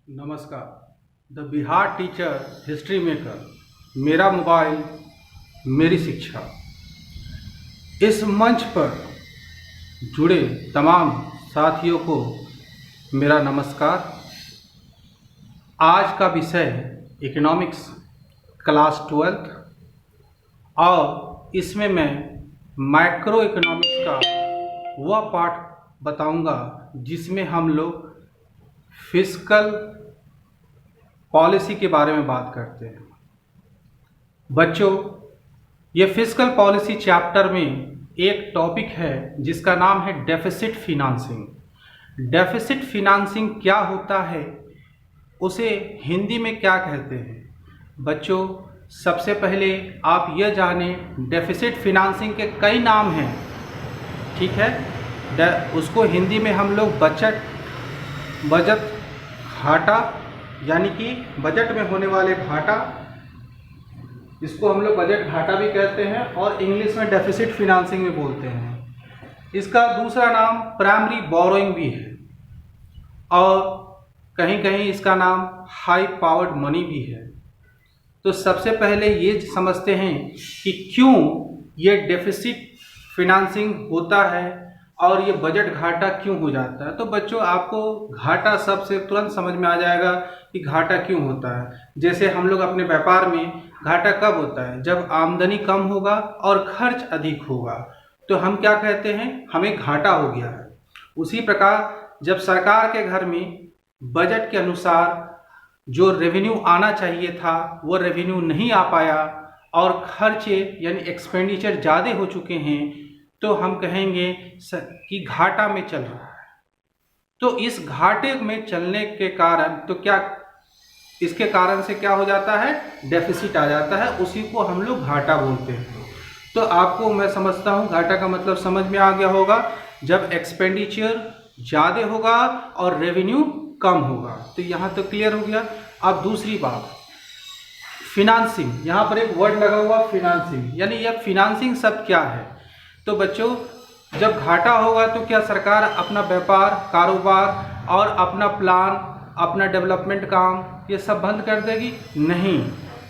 नमस्कार। The Bihar teacher history maker, मेरा mobile मेरी शिक्षा। इस मंच पर जुड़े तमाम साथियों को मेरा नमस्कार। आज का विषय है इकोनॉमिक्स क्लास 12th और इसमें मैं मैक्रो इकोनॉमिक्स का वह पाठ बताऊंगा जिसमें हम लोग फिस्कल पॉलिसी के बारे में बात करते हैं। बच्चों, ये फिस्कल पॉलिसी चैप्टर में एक टॉपिक है जिसका नाम है डेफिसिट फिनांसिंग। डेफिसिट फिनांसिंग क्या होता है, उसे हिंदी में क्या कहते हैं? बच्चों, सबसे पहले आप यह जानें डेफिसिट फिनांसिंग के कई नाम हैं, ठीक है। उसको हिंदी में हम लोग बजट घाटा, यानी कि बजट में होने वाले घाटा, इसको हम लोग बजट घाटा भी कहते हैं और इंग्लिश में डेफिसिट फिनांसिंग में बोलते हैं। इसका दूसरा नाम प्राइमरी बोरोइंग भी है और कहीं कहीं इसका नाम हाई पावर्ड मनी भी है। तो सबसे पहले ये समझते हैं कि क्यों ये डेफिसिट फिनांसिंग होता है और ये बजट घाटा क्यों हो जाता है। तो बच्चों, आपको घाटा सबसे तुरंत समझ में आ जाएगा कि घाटा क्यों होता है। जैसे हम लोग अपने व्यापार में घाटा कब होता है? जब आमदनी कम होगा और खर्च अधिक होगा तो हम क्या कहते हैं? हमें घाटा हो गया है। उसी प्रकार जब सरकार के घर में बजट के अनुसार जो रेवेन्यू आना चाहिए था वो रेवेन्यू नहीं आ पाया और खर्चे यानी एक्सपेंडिचर ज़्यादा हो चुके हैं, तो हम कहेंगे कि घाटा में चल रहा है। तो इस घाटे में चलने के कारण तो क्या, इसके कारण से क्या हो जाता है? डेफिसिट आ जाता है, उसी को हम लोग घाटा बोलते हैं। तो आपको मैं समझता हूँ घाटा का मतलब समझ में आ गया होगा, जब एक्सपेंडिचर ज़्यादा होगा और रेवेन्यू कम होगा। तो यहाँ तो क्लियर हो गया। अब दूसरी बात, फिनांसिंग, यहाँ पर एक वर्ड लगा हुआ फिनांसिंग, यानी यह फिनांसिंग शब्द क्या है? तो बच्चों, जब घाटा होगा तो क्या सरकार अपना व्यापार, कारोबार और अपना प्लान, अपना डेवलपमेंट काम ये सब बंद कर देगी? नहीं,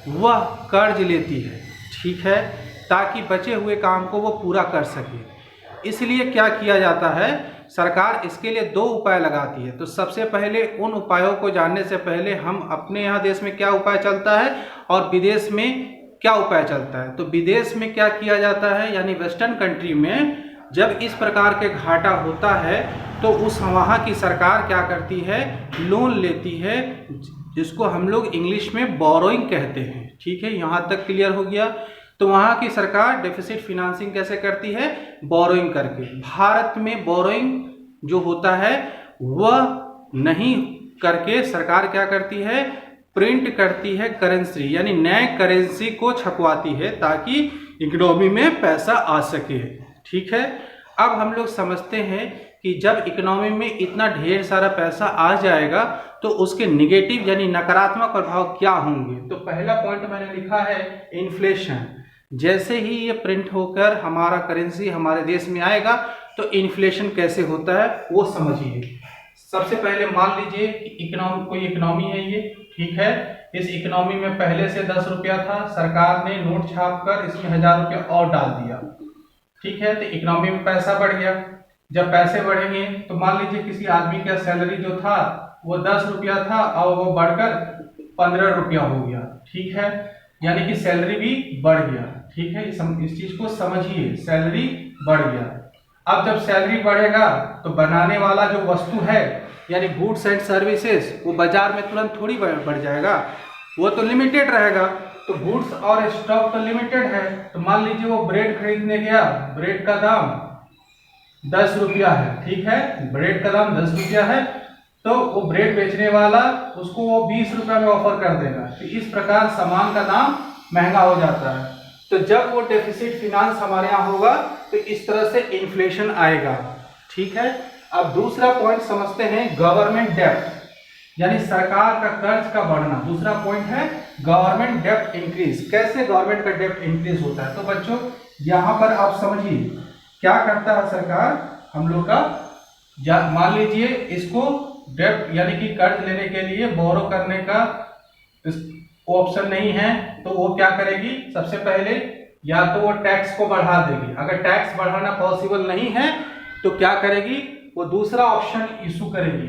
वह कर्ज लेती है, ठीक है, ताकि बचे हुए काम को वो पूरा कर सके। इसलिए क्या किया जाता है, सरकार इसके लिए दो उपाय लगाती है। तो सबसे पहले उन उपायों को जानने से पहले हम अपने यहाँ देश में क्या उपाय चलता है और विदेश में क्या उपाय चलता है। तो विदेश में क्या किया जाता है, यानी वेस्टर्न कंट्री में जब इस प्रकार के घाटा होता है तो उस वहाँ की सरकार क्या करती है? लोन लेती है, जिसको हम लोग इंग्लिश में बोरोइंग कहते हैं, ठीक है। यहाँ तक क्लियर हो गया। तो वहाँ की सरकार डेफिसिट फिनांसिंग कैसे करती है? बोरोइंग करके। भारत में बोरोइंग जो होता है वह नहीं करके सरकार क्या करती है? प्रिंट करती है करेंसी, यानी नए करेंसी को छपवाती है ताकि इकोनॉमी में पैसा आ सके, ठीक है। अब हम लोग समझते हैं कि जब इकोनॉमी में इतना ढेर सारा पैसा आ जाएगा तो उसके निगेटिव यानी नकारात्मक प्रभाव क्या होंगे। तो पहला पॉइंट मैंने लिखा है इन्फ्लेशन। जैसे ही ये प्रिंट होकर हमारा करेंसी हमारे देश में आएगा तो इन्फ्लेशन कैसे होता है वो समझिए। सबसे पहले मान लीजिए कोई इकोनॉमी है ये, ठीक है। इस इकोनॉमी में पहले से 10 रुपया था, सरकार ने नोट छाप कर इसमें 1000 रुपया और डाल दिया, ठीक है। तो इकोनॉमी में पैसा बढ़ गया। जब पैसे बढ़ेंगे तो मान लीजिए किसी आदमी का सैलरी जो था वो 10 रुपया था और वो बढ़कर 15 रुपया हो गया, ठीक है, यानी कि सैलरी भी बढ़ गया, ठीक है। इस चीज को समझिए, सैलरी बढ़ गया। अब जब सैलरी बढ़ेगा तो बनाने वाला जो वस्तु है यानी गुड्स एंड सर्विसेज वो बाजार में तुरंत थोड़ी बढ़ जाएगा, वो तो लिमिटेड रहेगा। तो गुड्स और स्टॉक तो लिमिटेड है। तो मान लीजिए वो ब्रेड खरीदने गया, ब्रेड का दाम 10 रुपया है, ठीक है, ब्रेड का दाम 10 रुपया है, तो वो ब्रेड बेचने वाला उसको वो 20 रुपया में ऑफर कर देगा। तो इस प्रकार सामान का दाम महंगा हो जाता है। तो जब वो डेफिसिट फिनांस हमारे यहाँ होगा तो इस तरह से इन्फ्लेशन आएगा, ठीक है। अब दूसरा पॉइंट समझते हैं गवर्नमेंट डेब्ट, यानी सरकार का कर्ज का बढ़ना। दूसरा पॉइंट है गवर्नमेंट डेब्ट इंक्रीज। कैसे गवर्नमेंट का डेब्ट इंक्रीज होता है? तो बच्चों, यहाँ पर आप समझिए क्या करता है सरकार हम लोग का। मान लीजिए इसको डेब्ट यानी कि कर्ज लेने के लिए बोरो करने का ऑप्शन नहीं है, तो वो क्या करेगी, सबसे पहले या तो वो टैक्स को बढ़ा देगी। अगर टैक्स बढ़ाना पॉसिबल नहीं है तो क्या करेगी, वो दूसरा ऑप्शन इशू करेगी।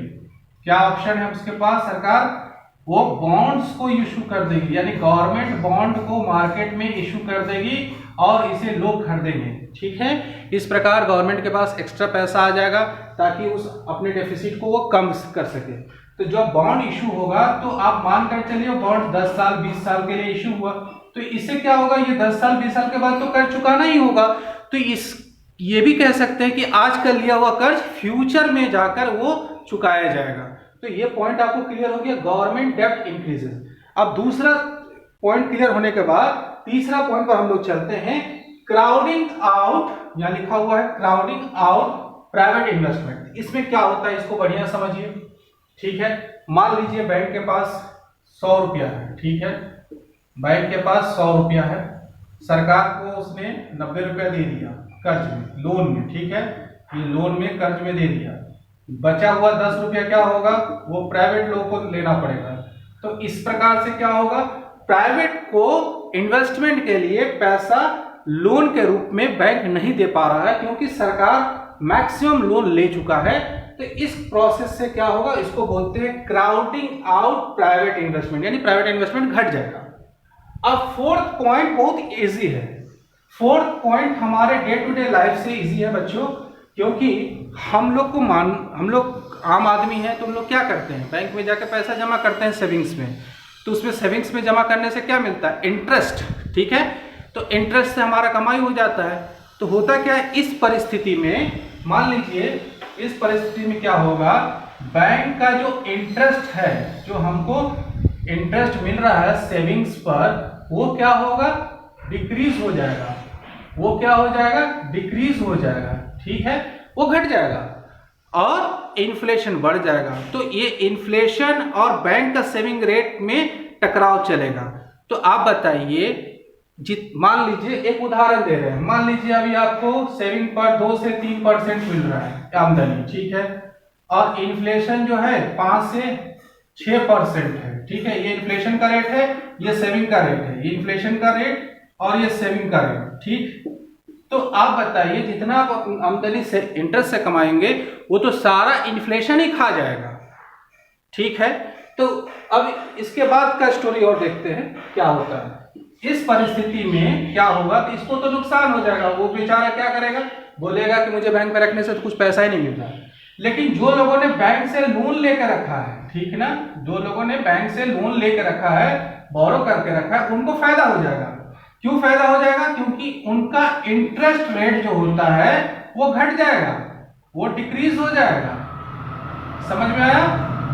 क्या ऑप्शन है उसके पास, सरकार वो बॉन्ड्स को इशू कर देगी, यानी गवर्नमेंट बॉन्ड को मार्केट में इशू कर देगी और इसे लोग खरीदेंगे। ठीक है, इस प्रकार गवर्नमेंट के पास एक्स्ट्रा पैसा आ जाएगा ताकि उस अपने डेफिसिट को वो कम कर सके। तो जब बॉन्ड इशू होगा तो आप मान कर चलिए बॉन्ड 10 साल 20 साल के लिए इशू हुआ, तो इससे क्या होगा, ये 10 साल 20 साल के बाद तो कर्ज चुकाना ही होगा। तो ये भी कह सकते हैं कि आज का लिया हुआ कर्ज फ्यूचर में जाकर वो चुकाया जाएगा। तो ये पॉइंट आपको क्लियर हो गया, गवर्नमेंट डेब्ट इंक्रीजेस। अब दूसरा पॉइंट क्लियर होने के बाद तीसरा पॉइंट पर हम लोग चलते हैं, क्राउडिंग आउट, यहां लिखा हुआ है क्राउडिंग आउट प्राइवेट इन्वेस्टमेंट। इसमें क्या होता है इसको बढ़िया समझिए। ठीक है, मान लीजिए बैंक के पास 100 रुपया है। ठीक है, बैंक के पास 100 रुपया है, सरकार को उसने 90 रुपया दे दिया कर्ज में, लोन में। ठीक है, ये लोन में कर्ज में दे दिया, बचा हुआ 10 रुपया क्या होगा, वो प्राइवेट लोग को लेना पड़ेगा। तो इस प्रकार से क्या होगा, प्राइवेट को इन्वेस्टमेंट के लिए पैसा लोन के रूप में बैंक नहीं दे पा रहा है क्योंकि सरकार मैक्सिमम लोन ले चुका है। तो इस प्रोसेस से क्या होगा, इसको बोलते हैं क्राउडिंग आउट प्राइवेट इन्वेस्टमेंट, यानी प्राइवेट इन्वेस्टमेंट घट जाएगा। अब फोर्थ पॉइंट बहुत इजी है। फोर्थ पॉइंट हमारे डे टू डे लाइफ से इजी है बच्चों, क्योंकि हम लोग आम आदमी हैं, तो हम लोग क्या करते हैं, बैंक में जाकर पैसा जमा करते हैं सेविंग्स में। तो उसमें सेविंग्स में जमा करने से क्या मिलता है, इंटरेस्ट। ठीक है, तो इंटरेस्ट से हमारा कमाई हो जाता है। तो होता क्या है, इस परिस्थिति में मान लीजिए इस परिस्थिति में क्या होगा, बैंक का जो इंटरेस्ट है, जो हमको इंटरेस्ट मिल रहा है सेविंग्स पर, वो क्या होगा, डिक्रीज हो जाएगा। वो क्या हो जाएगा, डिक्रीज हो जाएगा। ठीक है, वो घट जाएगा और इन्फ्लेशन बढ़ जाएगा। तो ये इन्फ्लेशन और बैंक का सेविंग रेट में टकराव चलेगा। तो आप बताइए, मान लीजिए एक उदाहरण दे रहे हैं, मान लीजिए अभी आपको सेविंग पर 2 से 3% मिल रहा है आमदनी। ठीक है, और इन्फ्लेशन जो है 5 से 6% है। ठीक है, ये इन्फ्लेशन का रेट है, ये सेविंग का रेट है, ये इन्फ्लेशन का रेट और ये सेविंग का रेट। ठीक, तो आप बताइए जितना आप आमदनी से इंटरेस्ट से कमाएंगे वो तो सारा इन्फ्लेशन ही खा जाएगा। ठीक है, तो अब इसके बाद का स्टोरी और देखते हैं क्या होता है। इस परिस्थिति में क्या होगा, तो इसको तो नुकसान हो जाएगा, वो बेचारा क्या करेगा, बोलेगा कि मुझे बैंक में रखने से तो कुछ पैसा ही नहीं मिल रहा है। लेकिन जो लोगों ने बैंक से लोन लेकर रखा है, ठीक ना, जो लोगों ने बैंक से लोन लेकर रखा है, बोरो करके रखा है, उनको फायदा हो जाएगा। क्यों फायदा हो जाएगा, क्योंकि उनका इंटरेस्ट रेट जो होता है वो घट जाएगा, वो डिक्रीज हो जाएगा। समझ में आया,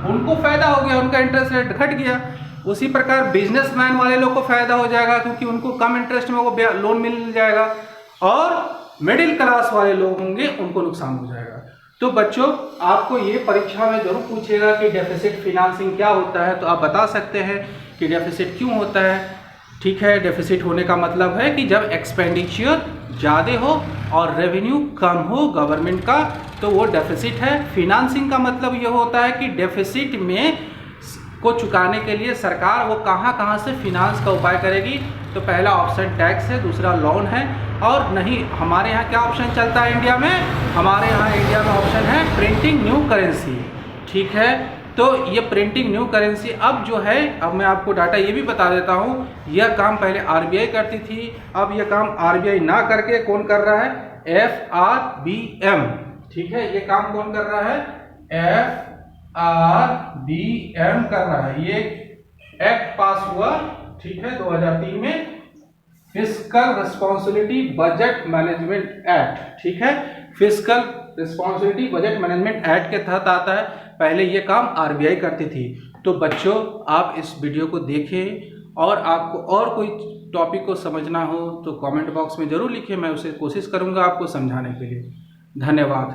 उनको फायदा हो गया, उनका इंटरेस्ट रेट घट गया। उसी प्रकार बिजनेसमैन वाले लोग को फायदा हो जाएगा क्योंकि उनको कम इंटरेस्ट में वो लोन मिल जाएगा, और मिडिल क्लास वाले लोग होंगे उनको नुकसान हो जाएगा। तो बच्चों, आपको ये परीक्षा में जरूर पूछेगा कि डेफिसिट फिनांसिंग क्या होता है, तो आप बता सकते हैं कि डेफिसिट क्यों होता है। ठीक है, डेफिसिट होने का मतलब है कि जब एक्सपेंडिचर ज़्यादा हो और रेवेन्यू कम हो गवर्नमेंट का, तो वो डेफिसिट है। फिनांसिंग का मतलब ये होता है कि डेफिसिट में को चुकाने के लिए सरकार वो कहाँ से फिनांस का उपाय करेगी। तो पहला ऑप्शन टैक्स है, दूसरा लोन है, और नहीं हमारे यहाँ क्या ऑप्शन चलता है इंडिया में, हमारे यहाँ इंडिया में ऑप्शन है प्रिंटिंग न्यू करेंसी। ठीक है, तो ये प्रिंटिंग न्यू करेंसी अब जो है, अब मैं आपको डाटा ये भी बता देता हूँ, यह काम पहले आरबीआई करती थी, अब यह काम आरबीआई ना करके कौन कर रहा है, FRBM। ठीक है, ये काम कौन कर रहा है, FRBM कर रहा है। ये एक्ट पास हुआ, ठीक है, 2003 में, fiscal responsibility budget management act. ठीक है, fiscal responsibility budget management act के तहत आता है। पहले ये काम आरबीआई करती थी। तो बच्चों, आप इस वीडियो को देखें, और आपको और कोई टॉपिक को समझना हो तो कमेंट बॉक्स में ज़रूर लिखें, मैं उसे कोशिश करूँगा आपको समझाने के लिए। धन्यवाद।